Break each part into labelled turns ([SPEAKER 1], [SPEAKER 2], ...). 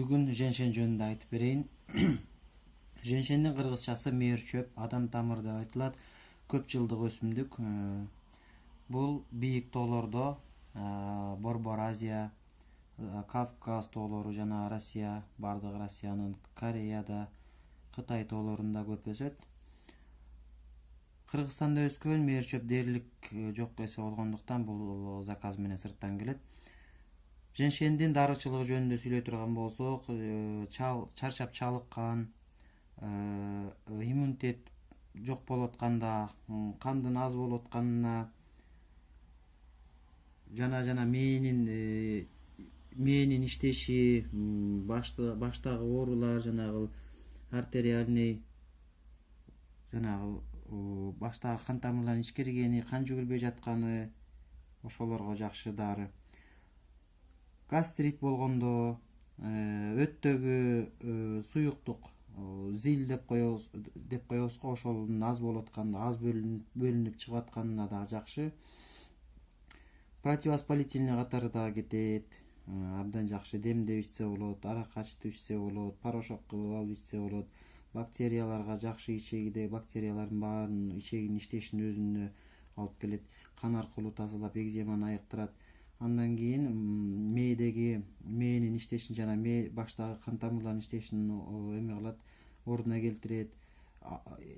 [SPEAKER 1] Бүгүн женшен жөнүндө айтып берейин. Женшендин кыргызчасы мээр чөп, адам тамыры деп айтылат. Көп жылдык өсүмдүк. Бул бийик тоолордо, Борбор Азия, Кавказ тоолору жана Россия, бардык Россиянын, Кореяда, Кытай тоолорунда көп өсөт. Кыргызстанда өскөн мээр чөп дээрлик жок эсе болгондуктан бул заказ менен сырттан келет. Женшендин дарычылыгы жөнүндө сүйлөй турган болсок, чарчап чалыккан, иммунитет жок болуп атканда, кандын аз болуп атканына жана мээнин иштеши, баштагы оорулар, жанагы артериальный, жанагы баштагы кан тамырлардын ичкиргени, кан жүгүрбөй жатканы, ошолорго жакшы дары. Гастрит болгондо, өттөгү суюктук, зил деп коебуз го, ошонун аз болуп атканда, аз бөлүнүп чыгып атканына дагы жакшы. Противовоспалительный катары дагы кетет. Абдан жакшы. Демдеп ичсе болот, арак ачтып ичсе болот, порошок кылып алып ичсе болот. Бактерияларга жакшы, ичегиде бактериялардын баарын ичегинин иштешин өзүнө алып келет. Кан аркылуу тазалап, экземаны айыктырат. Андан кийин мээнин иштешин жана баштагы кан тамырлардын иштешин эме кылат, ордуна келтирет.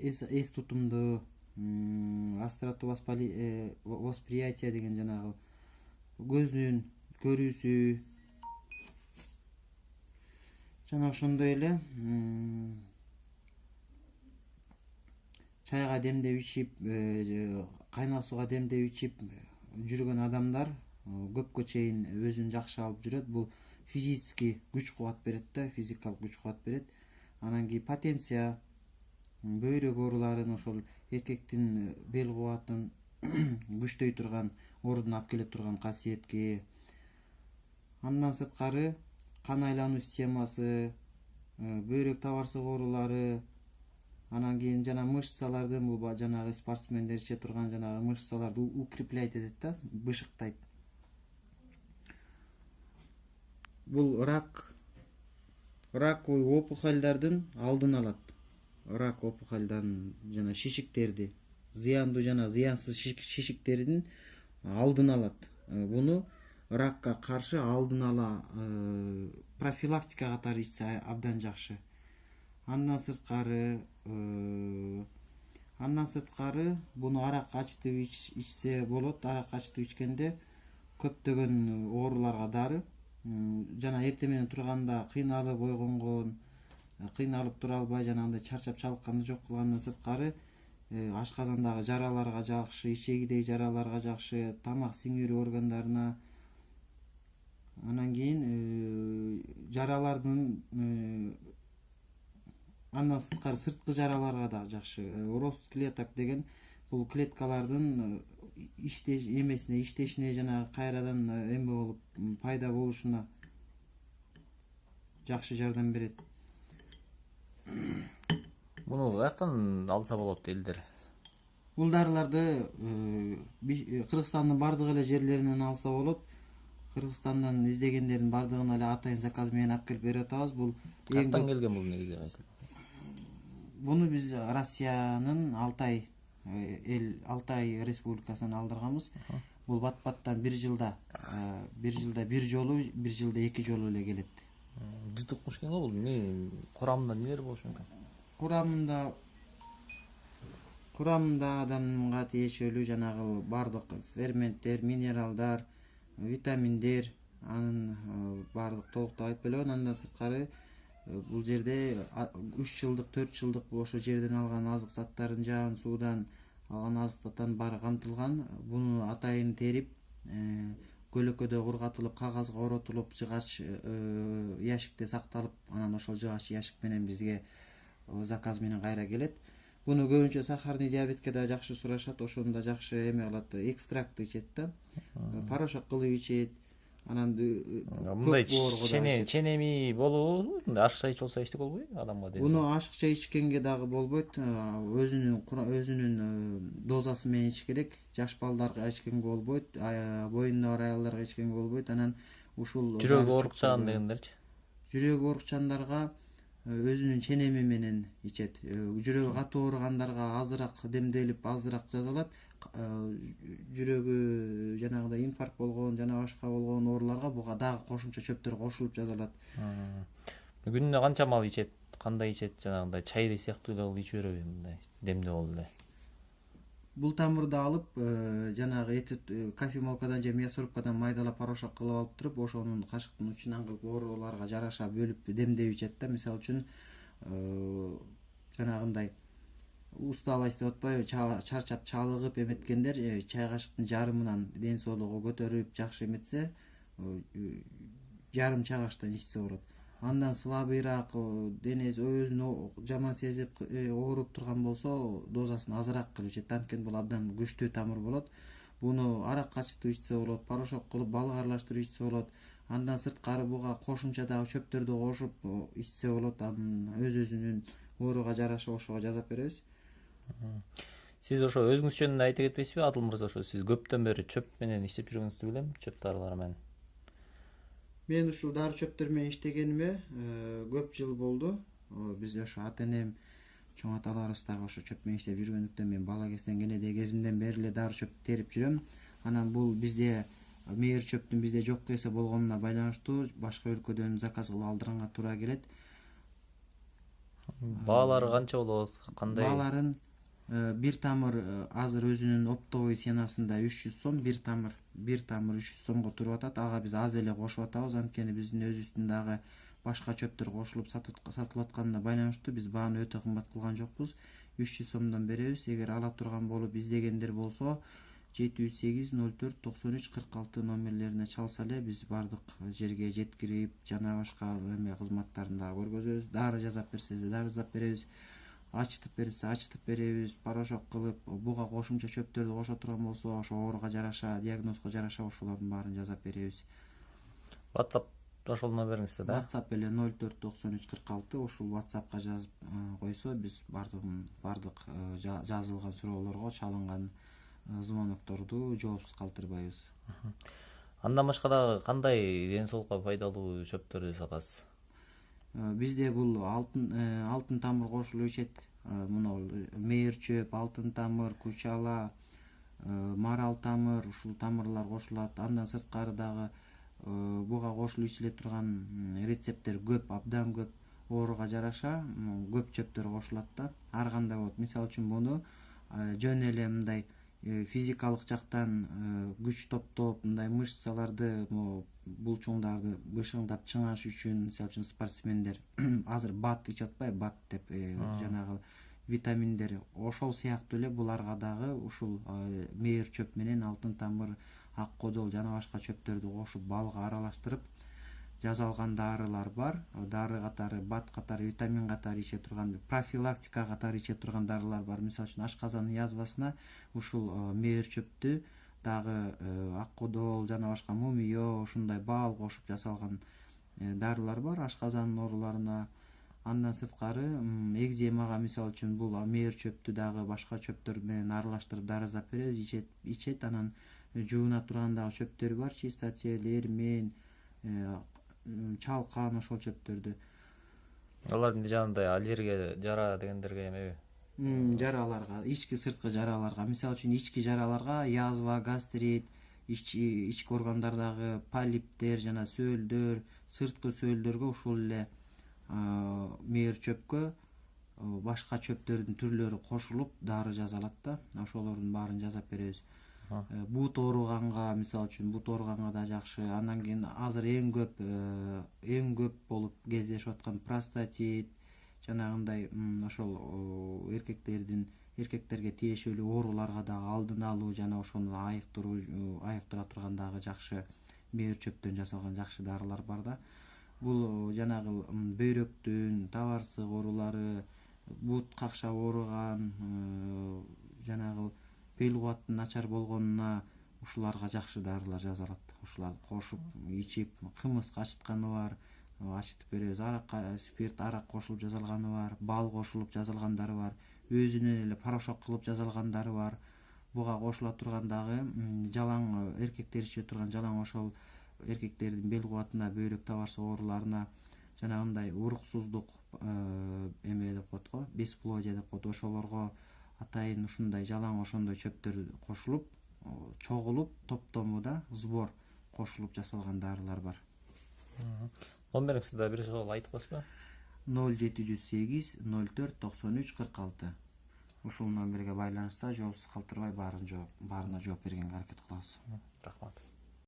[SPEAKER 1] Эс тутумду, восприятие деген жанагы көздүн көрүүсү, жана ошондой эле чайга демдеп ичип, кайнак сууга демдеп ичип жүргөн адамдар көпкө чейин өзүн жакшы алып жүрөт. Бул физический күч кубат берет да, физикалык күч кубат берет. Анан кийин потенция, бөйрөк ооруларын, ошол эркектин бел кубатын күчтөй турган, ордуна алып келе турган касиетке. Андан сырткары кан айлануу системасы, бөйрөк табарсык оорулары, анан кийин жана мышцалардын, бул жанагы спортсмендер иче турган жанагы мышцаларды укрепляйт этет да, бышыктайт. Бул раковый опухолдардын алдын алат. Рак опухолдарын жана шишиктерди, зыяндуу жана зыянсыз шишиктердин алдын алат. Буну ракка каршы алдын ала профилактика катары ичсе абдан жакшы. Андан сырткары буну арак ачтып ичсе болот. Арак ачтып ичкенде көптөгөн ооруларга дары. Жана эртең менен турганда кыйналып ойгонгон, кыйналып тура албай жанагындай чарчап чалыкканды жок кылгандан сырткары ашказандагы жараларга жакшы, ичегидеги жараларга жакшы, тамак сиңирүү органдарына. Анан кийин жаралардын андан сырткары сырткы жараларга дагы жакшы. Рост клеток деген бул клеткалардын иштешине жана кайрадан эме болуп пайда болушуна жакшы жардам берет.
[SPEAKER 2] Муну каяктан алса болот элдер?
[SPEAKER 1] Бул дарыларды Кыргызстандын бардык эле жерлеринен алса болот. Кыргызстандан издегендердин бардыгына эле атайын заказ менен алып келип берип атабыз. Бул
[SPEAKER 2] каяктан келген бул негизи кайсы?
[SPEAKER 1] Буну биз Россиянын Алтай республикасынан алдырганбыз. Бул бат-баттан бир жылда бир жолу, бир жылда 2 жолу эле келет.
[SPEAKER 2] Жытык экен го бул. Курамында нелер болушу мүмкүн?
[SPEAKER 1] Курамында адамга тиешелүү жанагы бардык ферменттер, минералдар, витаминдер, анын бардык толуктап айтып белебем. Андан сырткары бул жерде 3 жылдык, 4 жылдык ошо жерден алган азык заттарын, жаан суудан алган азык заттардын баары камтылган. Буну атайын терип, көлөкөдө кургатылып, кагазга оротулуп, жыгач ящикте сакталып, анан ошол жыгач ящик менен бизге заказ менен кайра келет. Буну көбүнчө сахарный диабетке да жакшы сурашат, ошону да жакшы эме кылат, экстракт ичет да. Порошок кылып ичет. Анан
[SPEAKER 2] мындай ченеми болобу? Ашыкча ичип алса эчтеке болбойбу адамга?
[SPEAKER 1] Буну ашыкча ичкенге дагы болбойт. Өзүнүн дозасы менен ич керек. Жаш балдарга ичкенге болбойт, боюнда бар аялдарга ичкенге болбойт. Анан ушул
[SPEAKER 2] жүрөгү ооруп чыган дегендерчи?
[SPEAKER 1] жүрөгү оорукчандарга өзүнүн ченеми менен ичет. Жүрөгү катуу ооругандарга азыраак демделип азыраак жазалат. Жүрөгү жанагындай инфаркт болгон жана башка болгон ооруларга буга дагы кошумча чөптөр кошулуп жазалат.
[SPEAKER 2] Күнүнө канча мал ичет, кандай ичет, жанагындай чай сыяктуу эле ичип береби, мындай демдеп алып эле?
[SPEAKER 1] Бул тамырды алып, жанагы кофемолкадан же мясорубкадан майдалап порошок кылып алып туруп, ошонун кашыктын учунан кылып ооруларга жараша бөлүп демдеп ичет да. Мисалы үчүн жанагындай усталость деп атпайбы, чарчап чалыгып эметкендер чай кашыктын жарымынан ден соолугу көтөрүп жакшы эметсе, жарым чай кашыктан ичсе болот. Андан слабыйраак денеси өзүн жаман сезип ооруп турган болсо, дозасын азыраак кылып ичет. Анткени бул абдан күчтүү тамыр болот. Буну арак качытып ичсе болот, порошок кылып балык аралаштырып ичсе болот. Андан сырткары буга кошумча дагы чөптөрдү кошуп ичсе болот. Анын өзүнүн ооруга жараша ошого жасап беребиз.
[SPEAKER 2] Сиз ошо өзүңүз жөнүндө айта кетпейсизби, Адыл мырза? Ошо сиз көптөн бери чөп менен иштеп жүргөнүңүздү билем, чөп дарылар менен.
[SPEAKER 1] Мен ушул дары чөптөр менен иштегениме көп жыл болду. Биз ошо ата-энем, чоң аталарыбыз дагы ошо чөп менен иштеп жүргөндүктөн мен бала кезден кенедей кезимден бери эле дары чөп терип жүрөм. Анан бул бизде мейир чөптүн бизде жок эсе болгонуна байланыштуу башка өлкөдөн заказ кылып алдырганга туура келет.
[SPEAKER 2] Баалары канча болот? Кандай?
[SPEAKER 1] Бааларын бир тамыр азыр өзүнүн оптовый ценасында 300 сом, бир тамыр 300 сомго туруп атат. Ага биз аз эле кошуп атабыз, анткени биздин өзүбүздүн дагы башка чөптөр кошулуп сатылып атканына байланыштуу биз бааны өтө кымбат кылган жокпуз. 300 сомдон беребиз. Эгер ала турган болуп издегендер болсо 708-04-93-46 номерлерине чалса эле биз бардык жерге жеткирип, жана башка эме кызматтарын дагы көргөзөбүз. Дары жасап берсе дары жасап беребиз. Ачытып берсе ачытып беребиз. Порошок кылып, буга кошумча чөптөрдү кошо турган болсо, ошо ооруга жараша, диагнозго жараша ошолордун баарын жасап беребиз.
[SPEAKER 2] WhatsApp ошол номериңизде да?
[SPEAKER 1] WhatsApp эле 04-93-46, ушул WhatsAppка жазып койсо, биз бардык жазылган суроолорго чалынган звонокторду жоопсуз калтырбайбыз.
[SPEAKER 2] Андан башка дагы кандай ден соолукка пайдалуу чөптөрдү сатасыз?
[SPEAKER 1] Бизде бул алтын тамыр кошулуп ичет. Мына мейир чөп, алтын тамыр, кучала, марал тамыр, ушул тамырлар кошулат. Андан сырткары дагы буга кошулуп ичиле турган рецепттер көп, абдан көп. Ооруга жараша көп чөптөр кошулат да. Ар кандай болот. Мисалы үчүн буну жөн эле мындай физикалык жактан күч топтоп, мындай мышцаларды, булчуңдарды бышыңдап чыңаш үчүн, мисалы үчүн спортсмендер азыр бат ичип атпайбы, бат деп жанагы витаминдер, ошол сыяктуу эле буларга дагы ушул мейир чөп менен алтын тамыр, ак кодол жана башка чөптөрдү кошуп балга аралаштырып жасалган дарылар бар. Дары катары, бат катары, витамин катары иче турган, профилактика катары иче турган дарылар бар. Мисалы үчүн ашказандын язвасына ушул мейир чөптү дагы ак кодол жана башка мумиё, ушундай баал кошуп жасалган дарылар бар ашказандын ооруларына. Андан сырткары экземага мисалы үчүн бул мейир чөптү дагы башка чөптөр менен аралаштырып дары жасап беребиз, ичет. Анан жууна турган дагы чөптөр бар, чистотел, эрмен, чалкан, ошол чөптөрдү.
[SPEAKER 2] Алардын жанагындай аллергия, жара дегендерге эмеби?
[SPEAKER 1] Жараларга, ички сырткы жараларга, мисалы үчүн ички жараларга, язва, гастрит, ички органдардагы полиптер жана сөөлдөр, сырткы сөөлдөргө ушул эле мейир чөпкө башка чөптөрдүн түрлөрү кошулуп дары жасалат да. Ошолордун баарын жасап беребиз. Бут ооруганга, мисалы үчүн бут ооруганга да жакшы. Андан кийин азыр эң көп болуп кездешип аткан простатит, жанагындай ошол эркектерге тиешелүү ооруларга дагы алдын алуу жана ошону айыктыра турган дагы жакшы мейир чөптөн жасалган жакшы дарылар бар да. Бул жанагы бөйрөктүн табарсык оорулары, бут какшап ооруган, жанагы бел кубаттын начар болгонуна ушуларга жакшы дарылар жасалат. Ушуларды кошуп ичип, кымызга ачытканы бар, ачытып беребиз. Аракка спирт, арак кошулуп жасалганы бар, бал кошулуп жасалгандары бар, өзүнөн эле порошок кылып жасалгандары бар. Буга кошула турган дагы жалаң эркектер иче турган жалаң ошол эркектердин бел кубатына, бөйрөк табарсык ооруларына жанагындай уруксуздук эме деп коет го, бесплодие деп коет, ошолорго атайын ушундай жалаң ошондой чөптөр кошулуп, чогулуп, топтомуда сбор кошулуп жасалган дарылар бар.
[SPEAKER 2] Номериңизди да бир жолу айтып коесузбу?
[SPEAKER 1] 0708 04 93 46. Ушул номерге байланышса, жоопсуз калтырбай баарына жооп бергенге аракет кылабыз.
[SPEAKER 2] Рахмат.